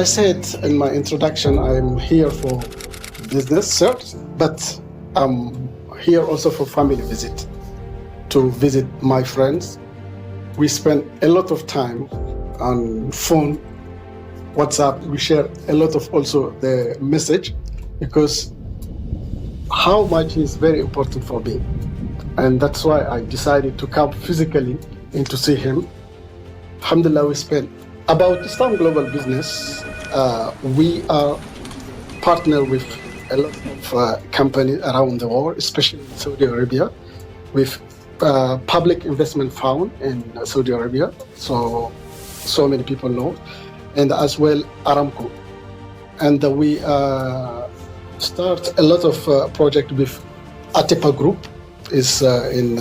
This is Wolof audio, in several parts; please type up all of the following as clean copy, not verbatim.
I said in my introduction, I'm here for business search, but I'm here also for family visit, to visit my friends. We spend a lot of time on phone, WhatsApp. We share a lot of also the message, because how much is very important for me. And that's why I decided to come physically and to see him. Alhamdulillah, we spent about Islam Global Business. We are partner with a lot of companies around the world, especially in Saudi Arabia, with public investment fund in Saudi Arabia. So many people know, and as well Aramco. And we start a lot of project with Atepa Group, is in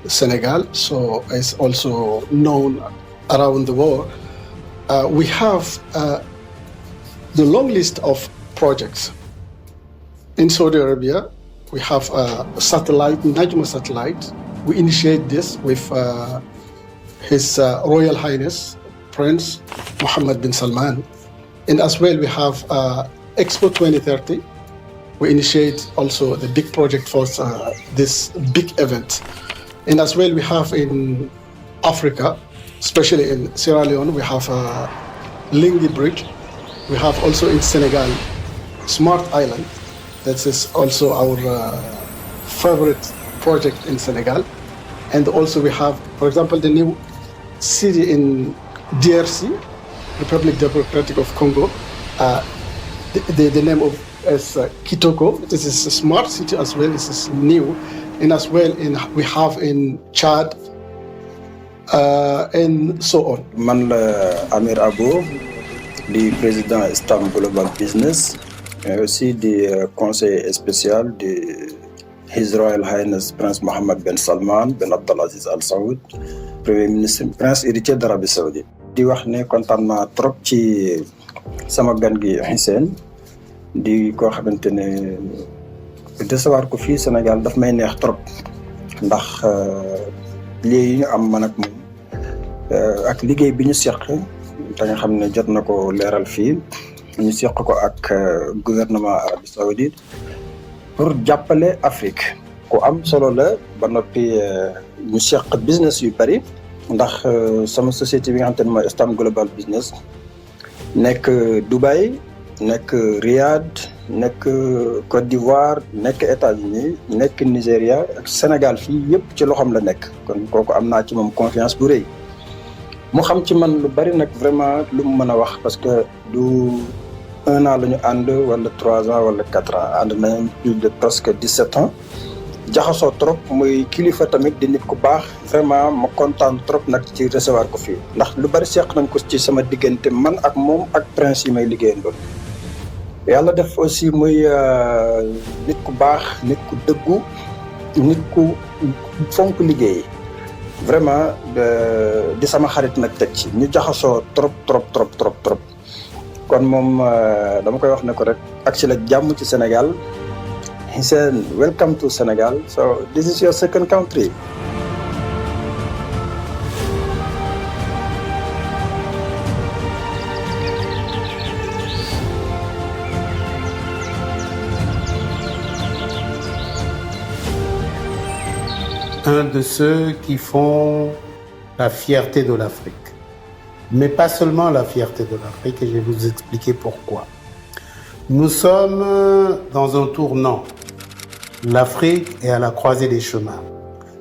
Senegal, so it's also known around the world. We have the long list of projects. In Saudi Arabia, we have a satellite, Najma satellite. We initiate this with His Royal Highness Prince Mohammed bin Salman. And as well, we have Expo 2030. We initiate also the big project for this big event. And as well, we have in Africa, especially in Sierra Leone, we have Lingi Bridge. We have also in Senegal, Smart Island. That is also our favorite project in Senegal. And also we have, for example, the new city in DRC, Republic Democratic of Congo. The name of is Kitoko. This is a smart city as well. This is new. And as well, we have in Chad, and so on. Man Amir Abo, le président Islam Global Business, mais aussi du conseil spécial de His Royal Highness Prince Mohammed bin Salman bin Abdulaziz Al Saoud, Premier ministre Prince héritier d'Arabie Saoudite. Di wax ne kontaan naa trop ci sama gan gi Hissène, di ko xamante ne recevoir ko fii Sénégal daf may neex trop ndax lii ñu am man ak moom ak liggéey bi ñu seq te nga xam ne jot na ko leeral fii ñu seq ko ak gouvernement Arabie Saoudite pour jàppale Afrique ku am solo la ba noppi ñu seq business yu bari ndax sama société bi nga xamante ne mooy Islam Global Business nekk Dubaï, nekk Riyad, nekk Côte d'Ivoire, nekk États-Unis, nekk Nigeria ak Sénégal fii yëpp ci loxoom la nekk kon kooku am naa ci moom confiance bu rëy mu xam ci man lu bari nag vraiment lu mu mën a wax parce que du 1 an la ñu ànd wala 3 ans wala 4 ans ànd nañ plus de presque 17 ans jaxasoo trop muy kilifa tamit di nit ku baax vraiment ma kontaan trop nag ci recevoir ko fii ndax lu bari seq nañ ko ci sama diggante man ak moom ak prince yi may liggéeyandoon yàlla def aussi muy nit ku baax nit ku dëggu nit ku fonk liggéey vraiment di sama xarit nag teg ci ñu jaxasoo trop kon moom dama koy wax ne ko rek ak ci la jàmm ci Sénégal. He said, welcome to Senegal. So this is your second country. Un de ceux qui font la fierté de l'Afrique. Mais pas seulement la fierté de l'Afrique, et je vais vous expliquer pourquoi. Nous sommes dans un tournant. L'Afrique est à la croisée des chemins.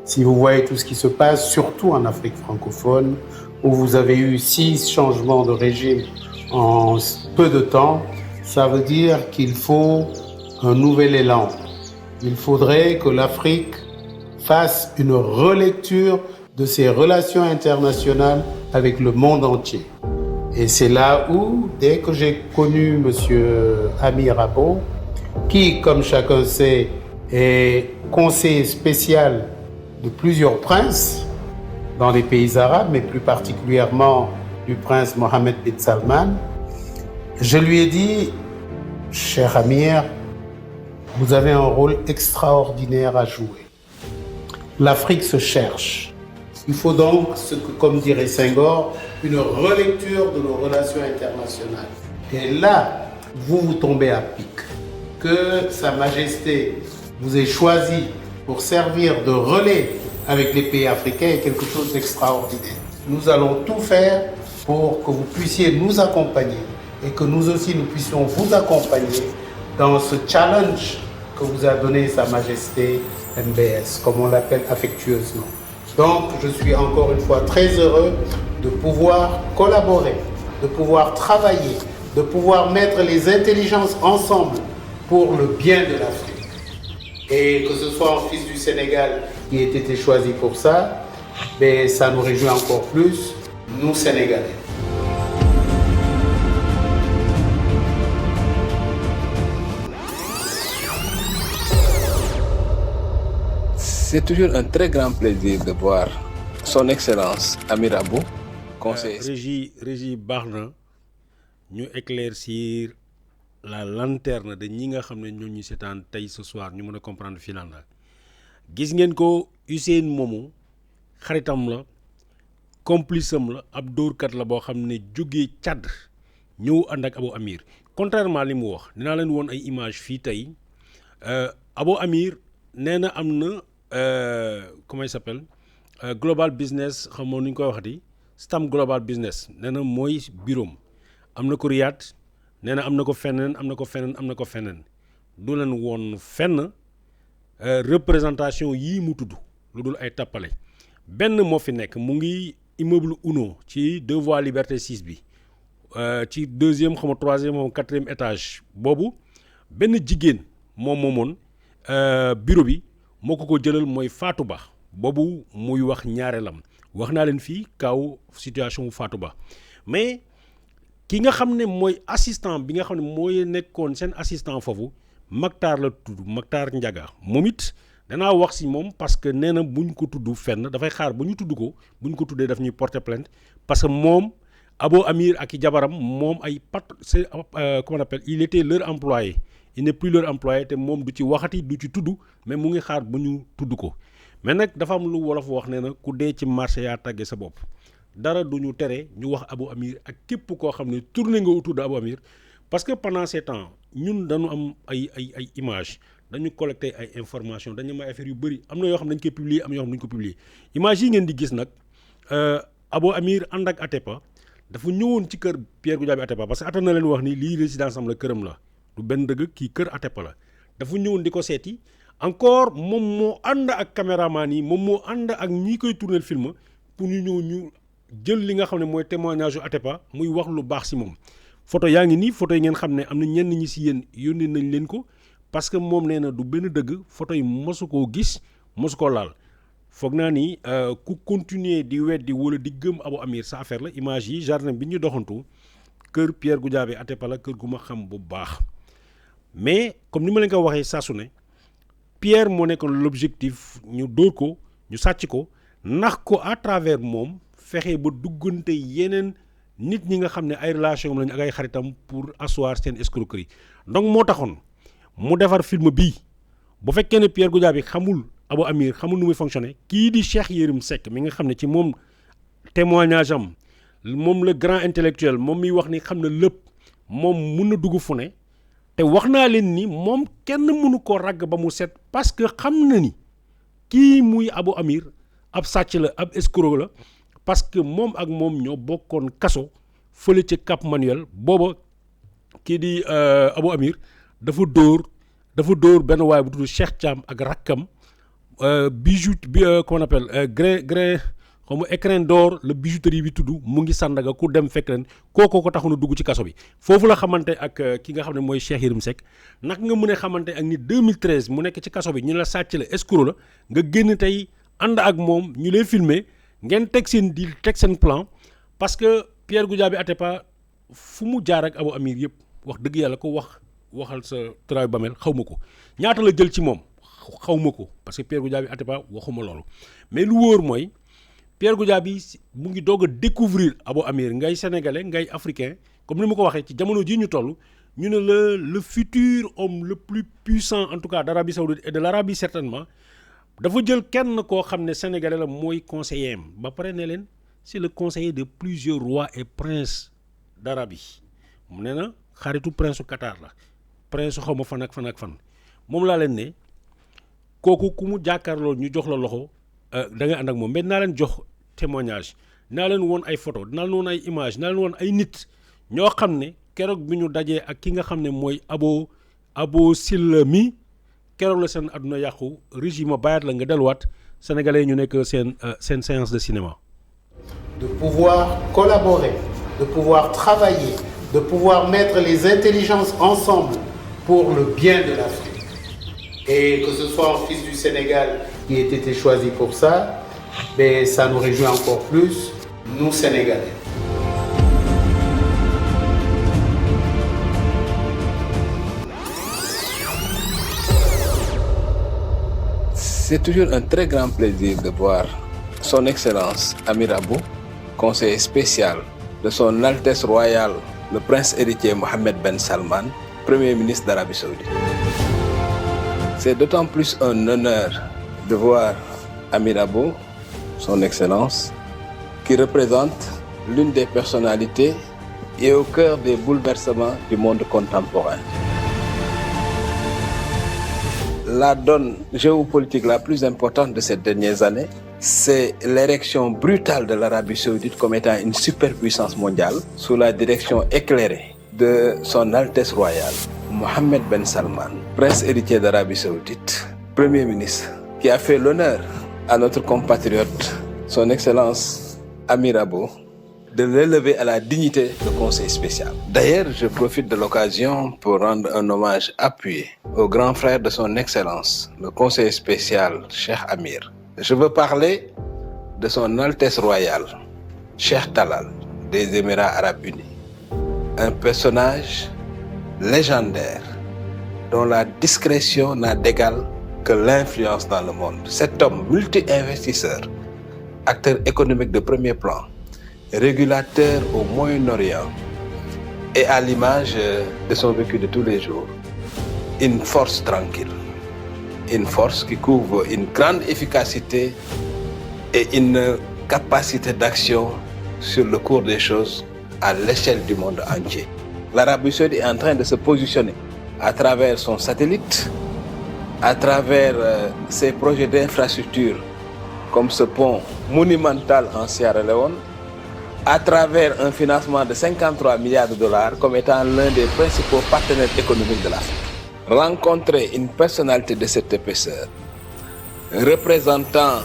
Si vous voyez tout ce qui se passe, surtout en Afrique francophone, où vous avez eu 6 changements de régime en peu de temps, ça veut dire qu'il faut un nouvel élan. Il faudrait que l'Afrique fasse une relecture de ses relations internationales avec le monde entier. Et c'est là où, dès que j'ai connu M. Amir Abo, qui, comme chacun sait, est conseiller spécial de plusieurs princes dans les pays arabes, mais plus particulièrement du prince Mohammed bin Salman, je lui ai dit, cher Amir, vous avez un rôle extraordinaire à jouer. L'Afrique se cherche. Il faut donc, comme dirait Senghor, une relecture de nos relations internationales. Et là, vous tombez à pic. Que Sa Majesté vous ait choisi pour servir de relais avec les pays africains est quelque chose d'extraordinaire. Nous allons tout faire pour que vous puissiez nous accompagner et que nous aussi nous puissions vous accompagner dans ce challenge que vous a donné Sa Majesté MBS, comme on l'appelle affectueusement. Donc, je suis encore une fois très heureux de pouvoir collaborer, de pouvoir travailler, de pouvoir mettre les intelligences ensemble pour le bien de l'Afrique. Et que ce soit un fils du Sénégal qui ait été choisi pour ça, mais ça nous réjouit encore plus, nous Sénégalais. C'est toujours un très grand plaisir de voir son excellence Amir Abou, conseiller. Régie baax na ñu éclaircir la lanterne de ñi nga xam ne ñoo ñu seetaan tey ce soir ñu mën a comprendre final la gis ngeen ko Hussein moomu xaritam la complice am la ab dóorkat la boo xam ne jógee Tchad ñëw ànd ak Abou Amir contrairement li mu wax dinaa leen woon ay image fii tey Abou Amir nee na am na comment il s'appelle global business xam nga nu ñu koy waxati Stam global business nee na mooy bureau am na ko Riyad nee na am na ko feneen am na ko feneen am na ko feneen du leen woon fenn représentation yii mu tudd lu dul ay tappale benn moo fi nekk mu ngi immeuble Uno ci 2 voies Liberté 6 bi ci 2e xam nga 3e xam nga 4e étage boobu benn jigéen moom moomoon bureau bi moo ko jëlal mooy Fatou Ba boobu muy wax ñaareelam wax naa leen fii kaw situation Fatou Ba mais ki nga xam ne mooy assistant bi nga xam ne mooy nekkoon seen assistant foofu Maktar la tudd Maktar Ndiaga moom it danaa wax si moom parce que nee na buñ ko tudd fenn dafay xaar bu ñu tudd ko buñ ko tuddee daf ñuy porter plainte parce que moom Abou Amir ak i jabaram moom ay c'est comment on appelle il était leur employé il n'est plus leur employé te moom du ci waxati du ci tudd mais mu ngi xaar bu ñu tudd ko mais nag dafa am lu wolof wax nee na ku dee ci marché yaa tàggee sa bopp dara du ñu tere ñu wax Abou Amir ak képp koo xam ne tourné nga autour de Abou Amir parce que pendant ces temps ñun dañu am ay image dañu collecté ay information dañu am ay affaires yu bëri am na yoo xam ne dañu koy publier am na yoo xam ne dañu ko publier image yi ngeen di gis nag Abou Amir ànd ak Atepa dafa ñëwoon ci kër Pierre Goudiaby Atepa parce que attan na leen wax ni lii résidence am la këram la du benn dëgg kii kër Atepa la dafa ñëwoon di ko seeti encore moom moo ànd ak caméraman yi moom moo ànd ak ñi koy tourner film pour ñu ñëw ñu jël li nga xam ne mooy témoignage yu Atepa muy wax lu baax si moom photo yaa ngi nii photo yi ngeen xam ne am na ñenn ñi si yéen yónnee nañ leen ko parce que moom nee na du benn dëgg photo yi mosu koo gis mosu koo laal foog naa ni ku continuer di weddi wala di gëm Abou Amir sa affaire la image yi jardin bi ñu doxantu kër Pierre Goudiaby Atepa la kër gu ma xam bu baax mais comme ni ma leen ko waxee saa su ne Pierre moo nekkoon l'objectif ñu dóor ko ñu sàcc ko nax ko à travers moom fexe ba duggante yeneen nit ñi nga xam ne ay relation lañu ak ay xaritam pour asseoir seen escroquerie donc moo taxoon mu defar film bii bu fekkee ne Pierre Goudiaby xamul Abou Amir xamul nu muy fonctionner kii di Cheikh Yérim Seck mi nga xam ne ci moom témoignage am moom le grand intellectuel moom miy wax ni xam na lépp moom mun na dugg fu ne te wax naa leen ni moom kenn mënu ko ragg ba mu set parce que xam na ni kii muy Abou Amir ab sàcc la ab escroc la parce que moom ak moom ñoo bokkoon kaso fële ca Cap Manuel booba kii di Abou Amir dafa dóor benn waay bu tudd Cheikh Thiam ak rakkam bijou bi qu'on appelle grain xaw ma écrin d'or la bijouterie bi tudd mu ngi Sandaga ku dem fekk leen kookoo ko taxoon a dugg ci kaso bi foofu la xamante ak ki nga xam ne mooy Cheikh Yérim Seck naka nga mën a xamante ak ni 2013 mu nekk ci kaso bi ñu la sàcc la escroc la nga génn tey ànd ak moom ñu lay filmer ngeen teg seen deal teg seen plan parce que Pierre Goudiaby Atepa fu mu jaar ak Abou Amir yëpp wax dëgg yàlla ko waxal sa travail ba mel xaw ma ko ñaata la jël ci moom xaw ma ko parce que Pierre Goudiaby Atepa waxuma loolu mais lu wóor mooy Pierre Goudiaby mu ngi doog a découvrir Abou Amir ngay sénégalais ngay africain comme ni ma ko waxee ci jamono jii ñu toll ñu ne le futur homme le plus puissant en tout cas d'Arabie Saoudite et de l'Arabie certainement dafa jël kenn koo xam ne sénégalais la mooy conseiller am ba pare ne leen c'est le conseiller de plusieurs rois et princes d'Arabie mu ne na xaritu prince su Qatar la prince su xaw ma fan ak fan ak fan moom laa leen ne kooku ku mu jàkkaarloo ñu jox la loxo da nga ànd ak moom mais dinaa leen jox témoignage dinaa leen woon ay photo dinaa leen woon ay image dinaa leen woon ay nit ñoo xam ne keroog bi ñu dajee ak ki nga xam ne mooy Abo Sylla mi keroog la seen àdduna yàqu régime bàyyaat la nga delluwaat sénégalais ñu nekk seen séance de cinéma. De pouvoir collaborer, de pouvoir travailler, de pouvoir mettre les intelligences ensemble pour le bien de l'Afrique. Et que ce soit un fils du Sénégal qui ait été choisi pour ça, mais ça nous réjouit encore plus, nous Sénégalais. C'est toujours un très grand plaisir de voir Son Excellence Amir Abou, conseiller spécial de Son Altesse Royale, le Prince héritier Mohammed Ben Salman, Premier ministre d'Arabie Saoudite. C'est d'autant plus un honneur de voir Amir Abou, Son Excellence, qui représente l'une des personnalités et au cœur des bouleversements du monde contemporain. La donne géopolitique la plus importante de ces dernières années, c'est l'érection brutale de l'Arabie Saoudite comme étant une superpuissance mondiale sous la direction éclairée de Son Altesse Royale, Mohammed Ben Salman, Prince héritier d'Arabie Saoudite, Premier ministre, qui a fait l'honneur à notre compatriote, Son Excellence Amir Abou, de l'élever à la dignité de conseiller spécial. D'ailleurs, je profite de l'occasion pour rendre un hommage appuyé au grand frère de Son Excellence, le conseiller spécial Cheikh Amir. Je veux parler de Son Altesse Royale, Cheikh Talal, des Émirats Arabes Unis. Un personnage légendaire dont la discrétion n'a d'égal que l'influence dans le monde. Cet homme multi-investisseur, acteur économique de premier plan, régulateur au Moyen-Orient et à l'image de son vécu de tous les jours, une force tranquille, une force qui couvre une grande efficacité et une capacité d'action sur le cours des choses à l'échelle du monde entier. L'Arabie Saoudite est en train de se positionner à travers son satellite, à travers ses projets d'infrastructure comme ce pont monumental en Sierra Leone, à travers un financement de 53 milliards de dollars comme étant l'un des principaux partenaires économiques de l'Afrique. Rencontrer une personnalité de cette épaisseur, représentant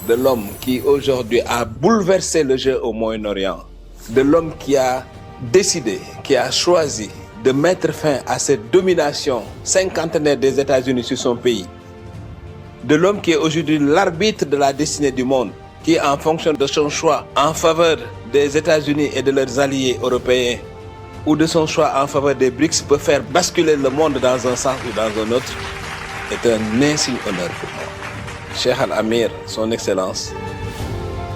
de l'homme qui aujourd'hui a bouleversé le jeu au Moyen-Orient, de l'homme qui a décidé, qui a choisi de mettre fin à cette domination cinquantenaire des États-Unis sur son pays, de l'homme qui est aujourd'hui l'arbitre de la destinée du monde, qui, en fonction de son choix en faveur des États-Unis et de leurs alliés européens, ou de son choix en faveur des BRICS, peut faire basculer le monde dans un sens ou dans un autre, est un insigne honneur pour moi. Cheikh Al-Amir, Son Excellence,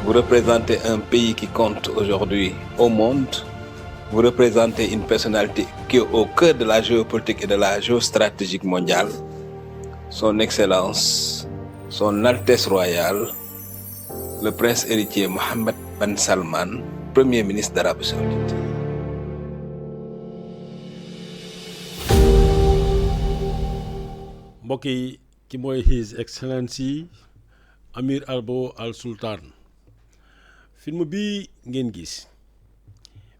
vous représentez un pays qui compte aujourd'hui au monde. Vous représentez une personnalité qui est au cœur de la géopolitique et de la géostratégie mondiale. Son Excellence, Son Altesse Royale, le Prince héritier Mohammed Ben Salman, Premier ministre d'Arabie Saoudite. mbokk yi ki mooy His Excellency Amir Abou Al Sultan. film bi ngeen gis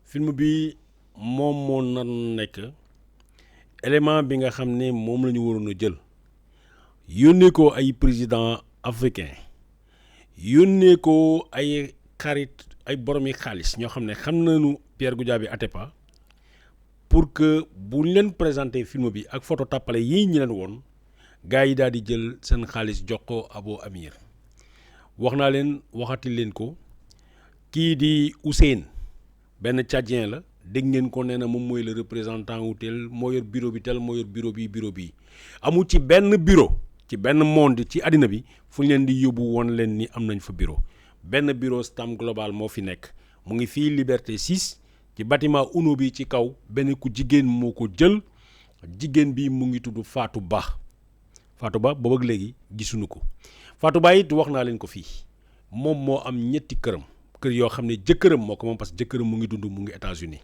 film bi moom moo nar nekk élément bi nga xam ne moom la ñu waroon a jël yónnee ko ay président africain yónnee ko ay xarit ay boromi xaalis ñoo xam ne xam nañu Pierre Goudiaby Atepa pour que bu ñu leen présenter film bi ak photo tàppale yi ñu leen woon gars yi daal di jël seen xaalis jox ko Abou Amir. wax naa leen waxati leen ko kii di Hussein benn tchadien la dégg ngeen ko nee na moom mooy le représentant wu tel moo yor bureau bi tel moo yor bureau bi amul ci benn bureau ci benn monde ci àddina bi fu ñu leen di yóbbu woon leen ni am nañ fa bureau benn bureau Stam Global moo fi nekk mu ngi fii Liberté 6 ci bâtiment UNO bi ci kaw benn ku jigéen moo ko jël jigéen bi mu ngi tudd Fatou Ba boobu ak léegi gisuñu ko Fatou Ba it wax naa leen ko fii moom moo am ñetti kër yoo xam ne jëkkëram moo ko moom parce que jëkkëram mu ngi dund mu ngi États-Unis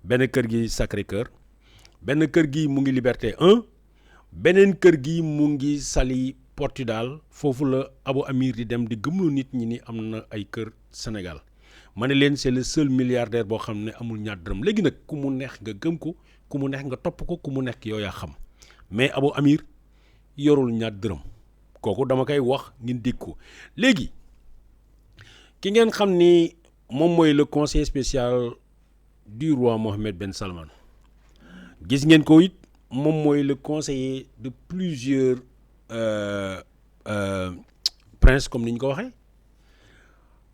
benn kër gi Sacré-Cœur benn kër gi mu ngi Liberté 1 beneen kër gi mu ngi Saly Portudal foofu la Abou Amir di dem di gëmloo nit ñi ni am na ay kër Sénégal ma ne leen c'est le seul milliardaire boo xam ne amul ñaar dërëm léegi nag ku mu neex nga gëm ko ku mu neex nga topp ko ku mu nekk yow yaa xam mais Abou Amir yorul ñaar dërëm kooku dama koy wax ngeen dégg ko léegi ki ngeen xam ni moom mooy le conseiller spécial du roi Mohammed Ben Salman gis ngeen ko it moom mooy le conseiller de plusieurs princes comme ni ñu ko waxee